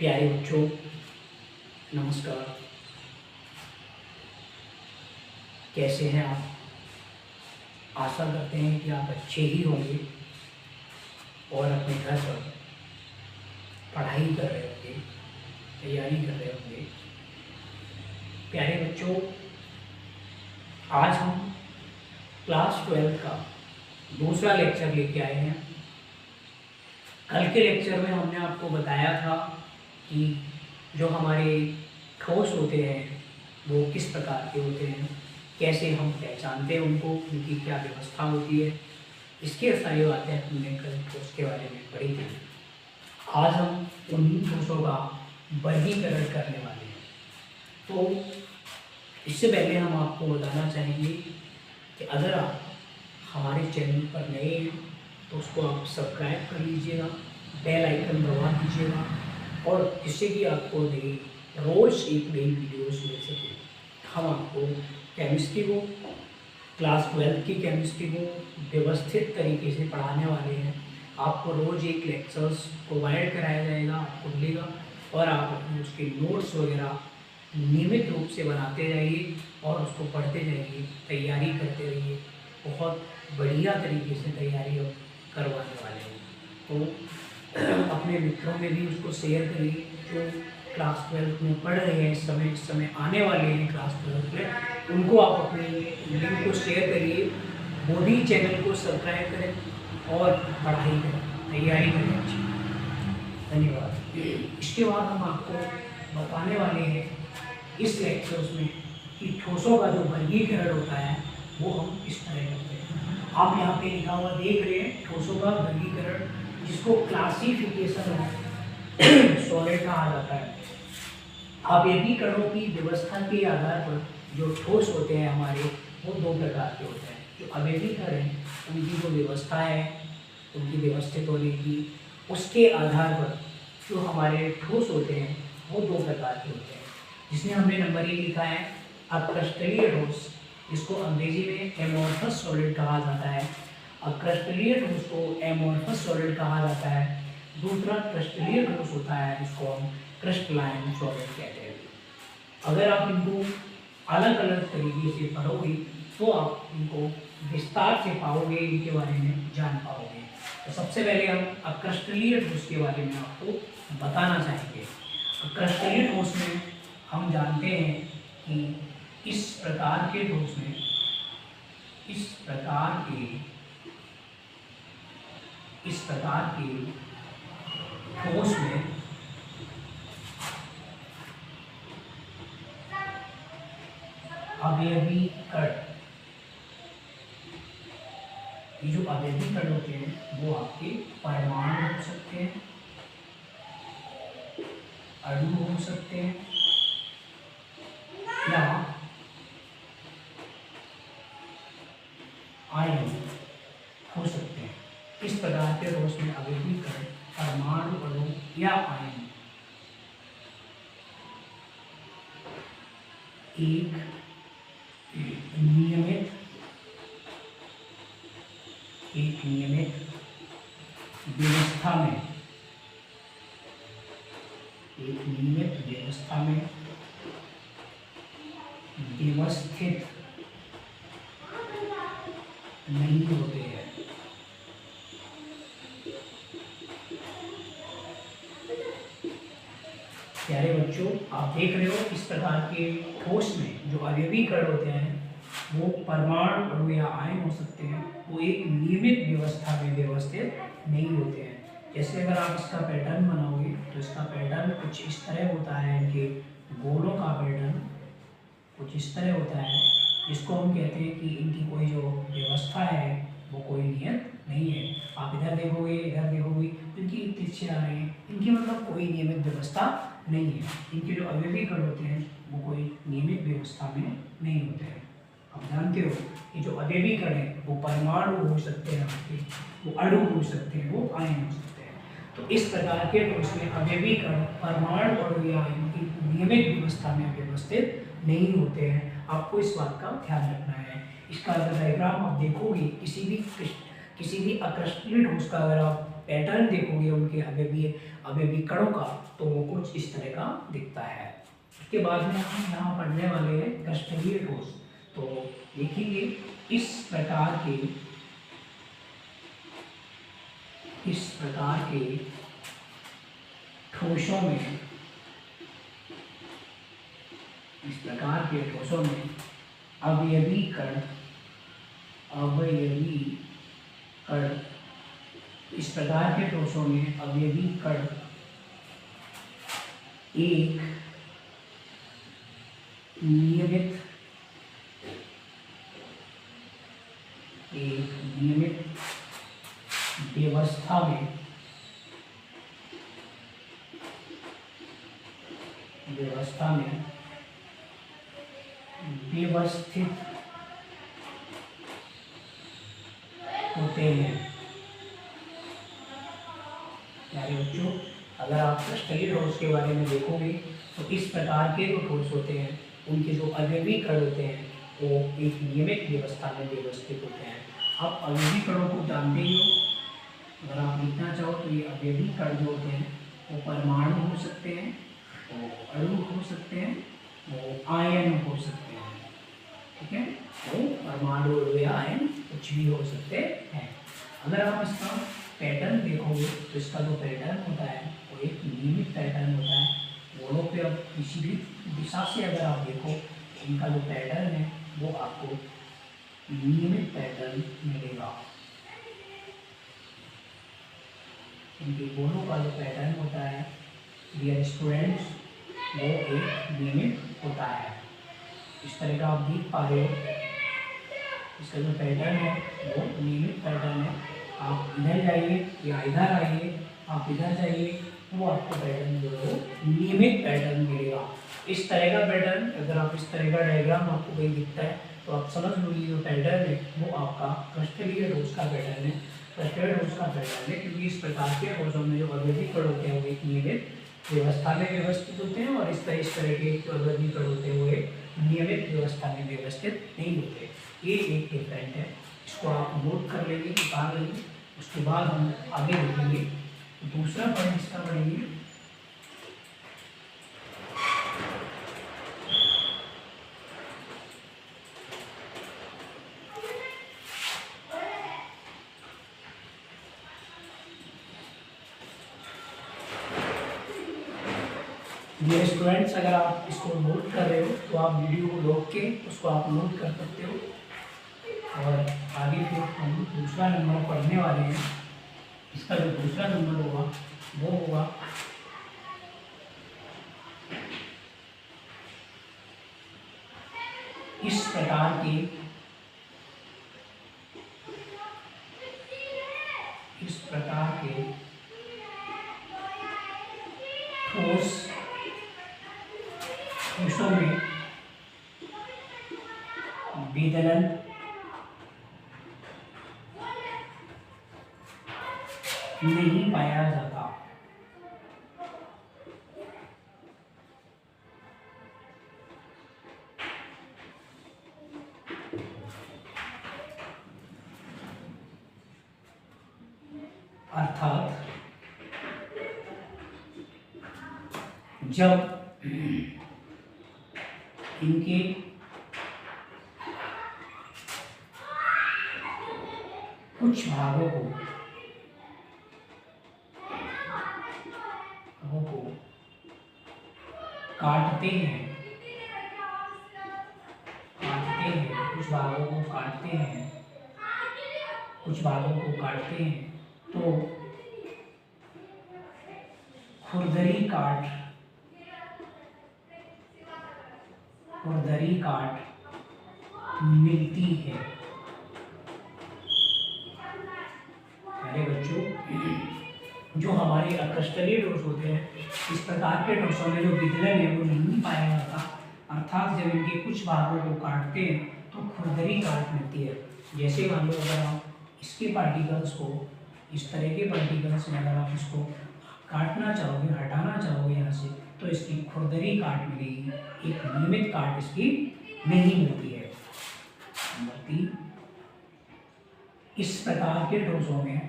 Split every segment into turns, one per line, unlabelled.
प्यारे बच्चों, नमस्कार। कैसे हैं आप? आशा करते हैं कि आप अच्छे ही होंगे और अपने घर पर पढ़ाई कर रहे होंगे, तैयारी कर रहे होंगे। प्यारे बच्चों, आज हम क्लास 12 का दूसरा लेक्चर लेके आए हैं। कल के लेक्चर में हमने आपको बताया था कि जो हमारे ठोस होते हैं वो किस प्रकार के होते हैं, कैसे हम पहचानते हैं उनको, उनकी क्या व्यवस्था होती है। इसकी सारी बातें हमने कल ठोस के बारे में पढ़ी थी। आज हम उन्हीं ठोसों का वर्गीकरण करने वाले हैं। तो इससे पहले हम आपको बताना चाहेंगे कि अगर आप हमारे चैनल पर नए हैं तो उसको आप सब्सक्राइब कर लीजिएगा, बेल आइकन दबा दीजिएगा, और जिससे कि आपको रोज़ एक नई वीडियोस मिल सके। हम आपको केमिस्ट्री को, क्लास 12 की केमिस्ट्री को व्यवस्थित तरीके से पढ़ाने वाले हैं। आपको रोज़ एक लेक्चर्स प्रोवाइड कराया जाएगा, आपको मिलेगा, और आप अपने उसके नोट्स वगैरह नियमित रूप से बनाते जाइए और उसको पढ़ते जाइए, तैयारी करते रहिए। बहुत बढ़िया तरीके से तैयारी अब करवाने वाले हैं। तो अपने मित्रों में भी उसको शेयर करिए जो क्लास 12 में पढ़ रहे हैं, इस समय आने वाले हैं क्लास 12 में, उनको आप अपने लिंक को शेयर करिए। वो भी चैनल को सब्सक्राइब करें और पढ़ाई करें, तैयारी करें अच्छी। धन्यवाद। इसके बाद हम आपको बताने वाले हैं इस लेक्चर्स में कि ठोसों का जो वर्गीकरण होता है वो हम इस तरह करते हैं। आप यहाँ पे लिखा हुआ देख रहे हैं ठोसों का वर्गीकरण, जिसको क्लासिफिकेशन ऑफ सॉलिड कहा जाता है। अवयवीकरणों की व्यवस्था के आधार पर जो ठोस होते हैं हमारे, वो दो प्रकार के होते हैं। जो अवयवीकरण हैं उनकी जो व्यवस्था है, उनकी व्यवस्थित होने की, उसके आधार पर जो हमारे ठोस होते हैं वो दो प्रकार के होते हैं। जिसमें हमने नंबर 1 लिखा है अक्रिस्टलीय ठोस, जिसको अंग्रेजी में एमोर्फस सॉलिड कहा जाता है। अक्रिस्टलीय ठोस को एमोर्फस सॉलिड कहा जाता है। दूसरा क्रिस्टलीय ठोस होता है, जिसको हम क्रिस्टलाइन सॉलिड कहते हैं। अगर आप इनको अलग अलग तरीके से पढ़ोगे तो आप इनको विस्तार से पाओगे, इनके बारे में जान पाओगे। तो सबसे पहले हम अक्रिस्टलीय ठोस के बारे में आपको बताना चाहेंगे। अक्रिस्टलीय ठोस में हम जानते हैं कि इस प्रकार के ठोस में, इस प्रकार के ठोस में अवयवीकरण, ये जो अवयवीकरण होते हैं वो आपके परमाणु हो सकते हैं, अणु हो सकते हैं, या आयन हो सकते हैं। इस प्रकार के ठोस में अवयवीकरण परमाणु, अणु या आयन एक नियमित व्यवस्था में, व्यवस्थित नहीं होते हैं। प्यारे बच्चों, आप देख रहे हो इस प्रकार के ठोस में जो अवयवीकरण होते हैं वो परमाणु, अणु या आयन हो सकते हैं। वो एक नियमित व्यवस्था में व्यवस्थित नहीं होते हैं। जैसे अगर आप इसका पैटर्न बनाओगे तो इसका पैटर्न कुछ इस तरह होता है, इनके गोलों का पैटर्न कुछ इस तरह होता है, जिसको हम कहते हैं कि इनकी कोई जो व्यवस्था है वो कोई नियत नहीं है। आप इधर देखोगे, इधर देखोगे, इनकी तिरछे आ रहे हैं, इनकी मतलब कोई नियमित व्यवस्था नहीं है। इनके जो अवयवीकरण होते हैं वो कोई नियमित व्यवस्था में नहीं होते हैं। आप जानते हो कि जो अवयवीकरण है वो परमाणु हो सकते हैं, आपके वो अणु हो सकते हैं, वो आयन हो सकते हैं। तो इस प्रकार के ठोस में अवयवीकरण परमाणु, अणु या आयन की नियमित व्यवस्था में व्यवस्थित नहीं होते हैं। आपको इस बात का ध्यान रखना है। इसका अगर डायग्राम आप देखोगे, किसी भी अक्रिस्टलीय ठोस का अगर आप पैटर्न देखोगे उनके अवयवी कणों का, तो वो कुछ इस तरह का दिखता है। उसके बाद में हम यहाँ पढ़ने वाले हैं कष्टकीय ठोस। तो देखेंगे इस प्रकार के ठोसों में अवयवी कण इस प्रकार के ठोसों में अवयवी कण एक नियमित व्यवस्था में व्यवस्थित होते हैं। यानी बच्चों, अगर आप कष्टकीय ठोस के बारे में देखोगे तो इस प्रकार के जो ठोस होते हैं उनके जो अवयवी कण होते हैं वो एक नियमित व्यवस्था में व्यवस्थित होते हैं। आप अवयवी कणों को जानते ही हो। अगर आप लिखना चाहो तो ये अवयवी कण जो होते हैं वो परमाणु हो सकते हैं, वो अणु हो सकते हैं, वो आयन हो सकते हैं। ठीक है, वो परमाणु या आयन कुछ भी हो सकते हैं। अगर आप इसका पैटर्न देखोगे तो इसका जो पैटर्न होता है वो एक नियमित पैटर्न होता है। गोलों पे अब किसी भी दिशा से अगर आप देखो, इनका जो पैटर्न है वो आपको नियमित पैटर्न मिलेगा। इनके गोलों का जो पैटर्न होता है डियर स्टूडेंट्स, वो एक नियमित होता है। इस तरह का आप देख पा रहे हो, इसका जो पैटर्न है वो नियमित पैटर्न है। आप इधर जाइए या इधर आइए, आप इधर जाइए, वो आपको पैटर्न जो है नियमित पैटर्न मिलेगा। इस तरह का पैटर्न, अगर आप इस तरह का डायग्राम आपको कहीं दिखता है तो आप समझ लो ये जो पैटर्न है वो आपका कष्टकीय ठोस का पैटर्न है। कष्टकीय ठोस का पैटर्न है क्योंकि इस प्रकार के ठोसों में जो अवयवी कण होते हैं वो एक नियमित व्यवस्था में व्यवस्थित होते हैं, और इस तरह के जो अवयवी कण होते हैं वो एक नियमित व्यवस्था में व्यवस्थित नहीं होते। ये एक डिफरेंट है, इसको आप नोट कर लेंगे, निकाल लेंगे। उसके बाद हम आगे देखेंगे। दूसरा पॉइंट इसका पढ़ेंगे डियर स्टूडेंट्स, अगर आप इसको नोट कर रहे हो तो आप वीडियो को रोक के उसको आप नोट कर सकते हो, और आगे फिर हम दूसरा नंबर पढ़ने वाले हैं। इसका जो दूसरा नंबर होगा वो होगा इस प्रकार के ठोसों में विदलन नहीं पाया जाता। अर्थात जब इनके कुछ भागों को काटते हैं, कुछ भागों को काटते हैं, तो खुरदरी काट मिलती है। अरे बच्चों, जो हमारे कष्टकीय ठोस होते हैं, इस प्रकार के ठोसों में जो विदलन है वो नहीं पाया जाता। अर्थात जब इनके कुछ भागों को काटते हैं तो खुरदरी काट मिलती है। जैसे मान लो अगर आप इसके पार्टिकल्स को, इस तरह के पार्टिकल्स में अगर आप इसको काटना चाहोगे, हटाना चाहोगे यहाँ से, तो इसकी खुरदरी काट मिलेगी, एक नियमित काट इसकी नहीं मिलती है। नंबर 3, इस प्रकार के ठोसों में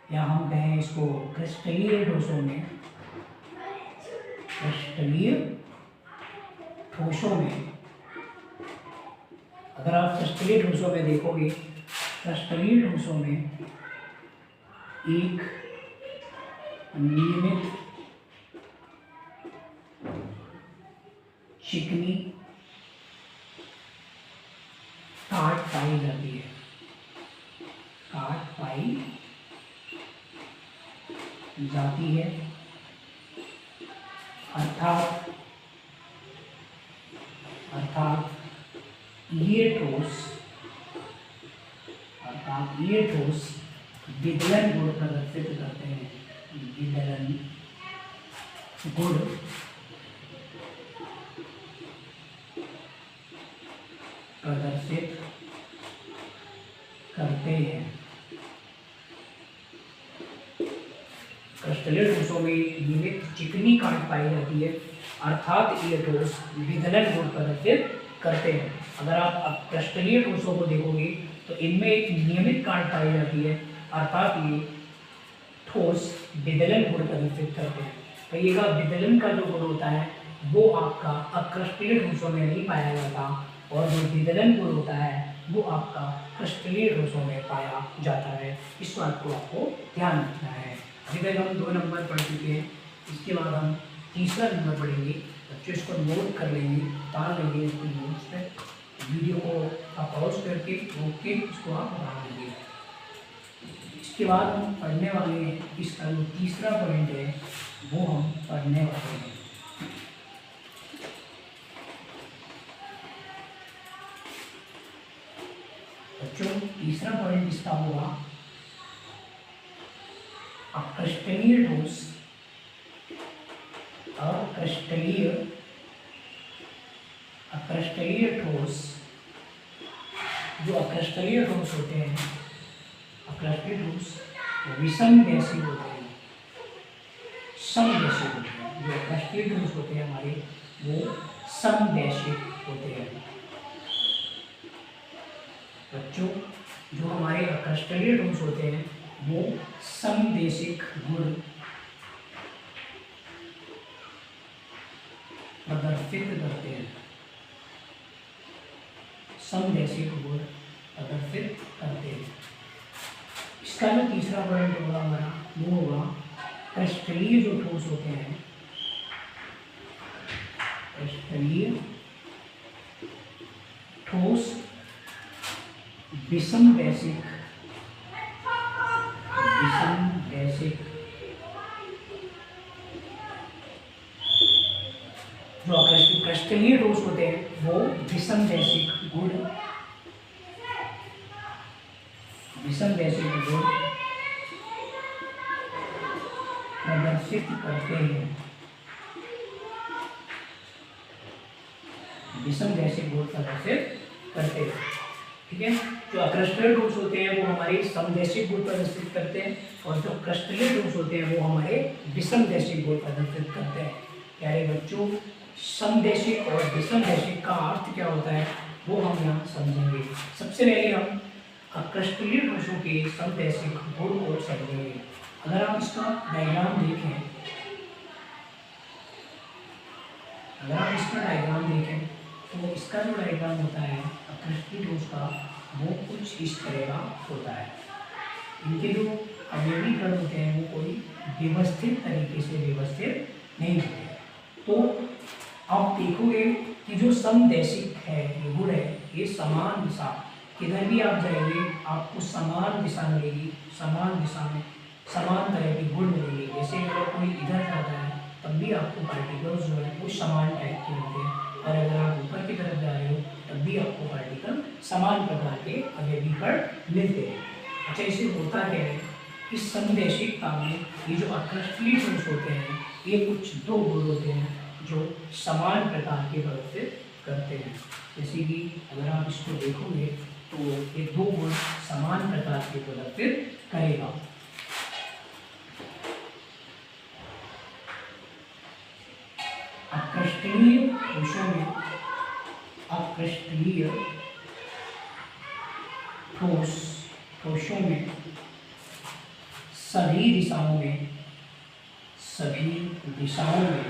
या हम कहें इसको क्रिस्टलीय ठोसों में, क्रिस्टलीय ठोसों में, अगर आप क्रिस्टलीय ठोसों में देखोगे, क्रिस्टलीय ठोसों में एक नियमित चिकनी काट पाई जाती है, काट पाई जाती है, अर्थात ये ठोस विदलन गुण प्रदर्शित करते हैं, विदलन गुण प्रदर्शित करते हैं। क्रिस्टलीय ठोसों में नियमित चिकनी काट पाई जाती है, अर्थात ये ठोस विदलन गुण प्रदर्शित करते हैं। अगर आप क्रिस्टलीय ठोसों को देखोगे तो इनमें एक नियमित काट पाई जाती है, अर्थात ये ठोस विदलन गुण प्रदर्शित करते हैं। कहिएगा विदलन का जो गुण होता है वो आपका अक्रिस्टलीय ठोसों में नहीं पाया जाता, और जो विदलन गुण होता है वो आपका क्रिस्टलीय ठोसों में पाया जाता है। इस बात को आपको ध्यान रखना है। अभी तक हम 2 नंबर पढ़ चुके हैं, इसके बाद हम तीसरा नंबर पढ़ेंगे। बच्चों इसको नोट कर लेंगे, उतार लेंगे इसको नोट्स पे, वीडियो को आप पॉज करके रोक के इसको आप बना लेंगे। इसके बाद हम पढ़ने वाले हैं, इसका जो तीसरा पॉइंट है वो हम पढ़ने वाले हैं। बच्चों तीसरा पॉइंट इसका होगा अक्रिस्टलीय ठोस, अक्रिस्टलीय ठोस, जो अक्रिस्टलीय ठोस होते हैं, अक्रिस्टलीय ठोस विषमदैशिक होते हैं, समदैशिक होते हैं। जो अक्रिस्टलीय ठोस होते हैं हमारे वो समदैशिक होते हैं। बच्चों जो हमारे अक्रिस्टलीय ठोस होते हैं वो समदैशिक गुण प्रदर्शित करते हैं, समदैशिक गुण प्रदर्शित करते हैं। इसका जो तीसरा पॉइंट होगा हमारा वो होगा क्रिस्टलीय जो ठोस होते हैं, क्रिस्टलीय ठोस विषमदैशिक जो क्रिस्टलीय ठोस होते हैं वो विषमदैशिक गुण प्रदर्शित करते हैं, विषमदैशिक गुण प्रदर्शित करते हैं। ठीक है, जो अक्रिस्टलीय ठोस होते हैं वो हमारे समदैशिक गुण प्रदर्शित करते हैं, और जो क्रिस्टलीय ठोस होते हैं वो हमारे विषमदैशिक गुण प्रदर्शित करते हैं। प्यारे बच्चों, समदैशिक और विषमदैशिक का अर्थ क्या होता है वो हम यहाँ समझेंगे। सबसे पहले हम अक्रिस्टलीय ठोसों के समदैशिक गुण को समझेंगे। अगर आप इसका डायग्राम देखें, तो इसका जो डायग्राम होता है अक्रिस्टलीय ठोस का वो कुछ इस तरह का होता है। इनके जो अवयवी कण होते हैं वो कोई व्यवस्थित तरीके से व्यवस्थित नहीं होते। तो आप देखोगे कि जो समदैशिक है ये गुण है, ये समान दिशा, किधर भी आप जाएंगे आपको समान दिशा मिलेगी, समान दिशा में समान तरह के गुण मिलेंगे। जैसे अगर कोई इधर जाता है तब भी आपको पार्टिकल्स जो है वो समान टाइप के होते हैं, और अगर आप ऊपर की तरफ जा रहे हो तब भी आपको पार्टिकल समान प्रकार के अवयवी कण मिलते हैं। अच्छा, इसे होता क्या है, इस समदैशिकता में ये जो अक्रिस्टलीय ठोस होते हैं ये कुछ 2 गुण होते हैं जो समान प्रकार के प्रदर्शित करते हैं। जैसे कि अगर आप इसको देखोगे तो ये 2 गुण समान प्रकार के प्रदर्शित करेगा। अक्रिस्टलीय ठोसों में सभी दिशाओं में सभी दिशाओं में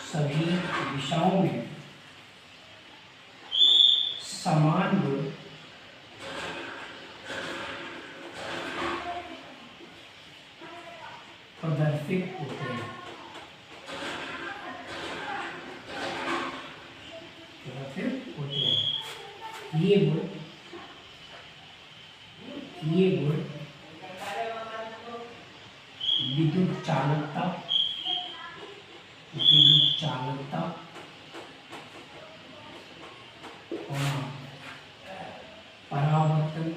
सभी दिशाओं में समान गुण प्रदर्शित होते हैं। ये गुण विद्युत चालकता और परावर्तन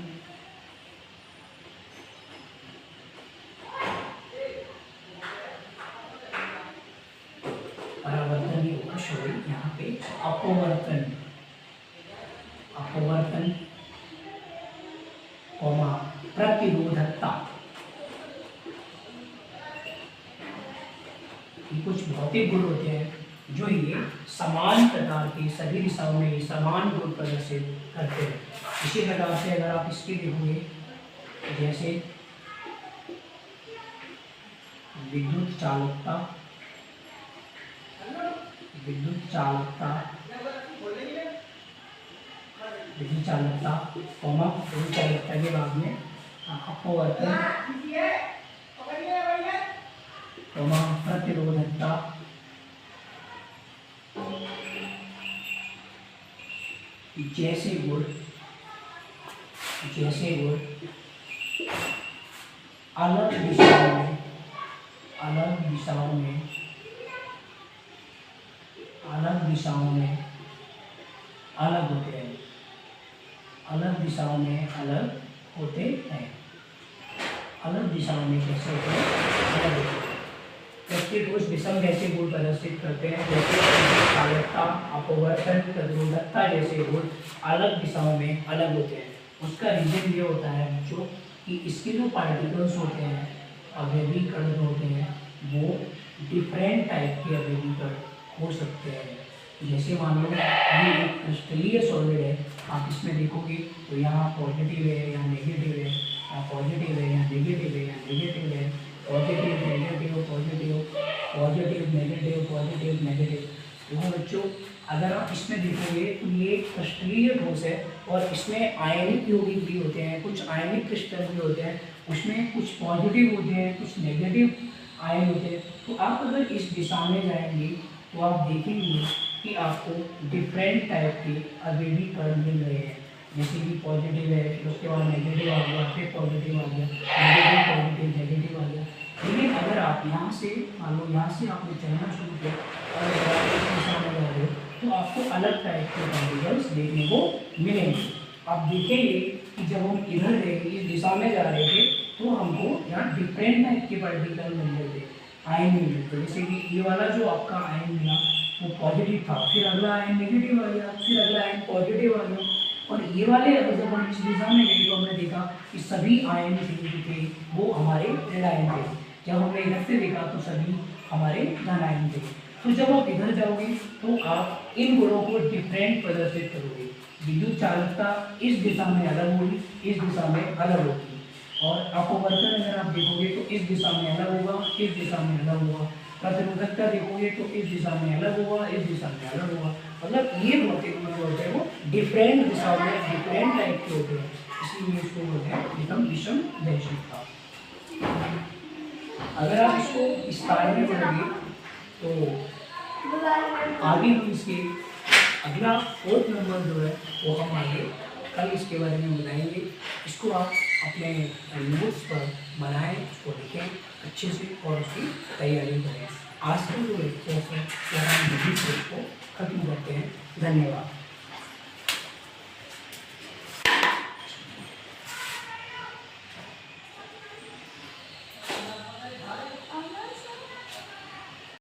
ही होगा। सॉरी, यहाँ पे अपवर्तन प्रतिरोधकता, ये कुछ भौतिक गुण होते हैं जो ये समान प्रकार के सभी दिशाओं में समान गुण प्रदर्शित करते हैं। इसी प्रकार से अगर आप इसके देखोगे, जैसे विद्युत चालकता के बाद में अपवर्तन प्रतिरोधकता जैसे गुण अलग दिशाओं में अलग होते हैं। अलग दिशाओं में कैसे होते हैं? अलग होते हैं। प्रतिरोध विषम जैसे गुण प्रदर्शित करते हैं, जैसे चालकता, अपवर्तन, प्रतिरोधकता जैसे गुण अलग दिशाओं में अलग होते हैं। उसका रीजन ये होता है बच्चों कि इसके जो पार्टिकल्स होते हैं, अवयवी कण होते हैं, वो डिफरेंट टाइप के अवयवी कण हो सकते हैं। जैसे मान लो ये एक क्रिस्टलीय सॉलिड है, आप इसमें देखोगे तो यहाँ पॉजिटिव है, यहाँ नेगेटिव है, यहाँ पॉजिटिव है, यहाँ नेगेटिव है, यहाँ नेगेटिव है, positive negative positive, positive negative, positive negative. तो बच्चों अगर आप इसमें देखोगे तो ये क्रिस्टलीय ठोस है और इसमें आयनिक यौगिक भी होते हैं, कुछ आयनिक क्रिस्टल भी होते हैं, उसमें कुछ पॉजिटिव होते हैं, कुछ नेगेटिव आयन होते हैं। तो आप अगर इस दिशा में जाएंगे तो आप देखेंगे कि आपको डिफरेंट टाइप के अवयवी कण मिल रहे हैं। जैसे कि पॉजिटिव है, फिर उसके बाद नेगेटिव आ गया, फिर पॉजिटिव आ गया, नेगेटिव पॉजिटिव नेगेटिव आ गया। लेकिन अगर आप यहाँ से मान लो यहाँ से आपने चलना शुरू किया और इस दिशा में जा रहे हो तो आपको अलग टाइप के पार्टिकल्स देखने को मिलेंगे। आप देखेंगे कि जब हम इधर रहेंगे, इस दिशा में जा रहे थे तो हमको यहाँ डिफरेंट टाइप के पार्टिकल मिल रहे थे, आयन मिल रहे थे। जैसे कि ये वाला जो आपका आयन मिला वो पॉजिटिव था, फिर अगला आयन नेगेटिव आ गया, फिर अगला आयन पॉजिटिव आ गया। और ये वाले अगर जब हम इस दिशा में गए तो हमने देखा कि सभी आयन जो थे वो हमारे ऋण आयन थे। जब हमने इधर से देखा तो सभी हमारे धन आयन थे। तो जब आप इधर जाओगे तो आप इन गुणों को डिफरेंट प्रदर्शित करोगे। विद्युत चालकता इस दिशा में अलग होगी, इस दिशा में अलग होगी। और अपवर्तन अगर आप देखोगे तो इस दिशा में अलग होगा, इस दिशा में अलग होगा। प्रतिरोधकता देखोगे तो इस दिशा में अलग होगा, इस दिशा में अलग होगा। मतलब ये भौतिक गुण होते हैं वो डिफरेंट दिशाओं में डिफरेंट टाइप के होते हैं, इसीलिए इसको बोलते हैं विषम दैशिकता। अगर आप इसको विस्तार में पढ़ोगे तो आगे हम इसके अगला 4th नंबर जो है वो हम आगे कल इसके बारे में बताएंगे। इसको आप अपने नोट्स पर बनाएं, उसको लिखें अच्छे से और उसकी तैयारी करें। आज का जो लेक्चर है वो हम यहीं से इसको खत्म करते हैं। धन्यवाद।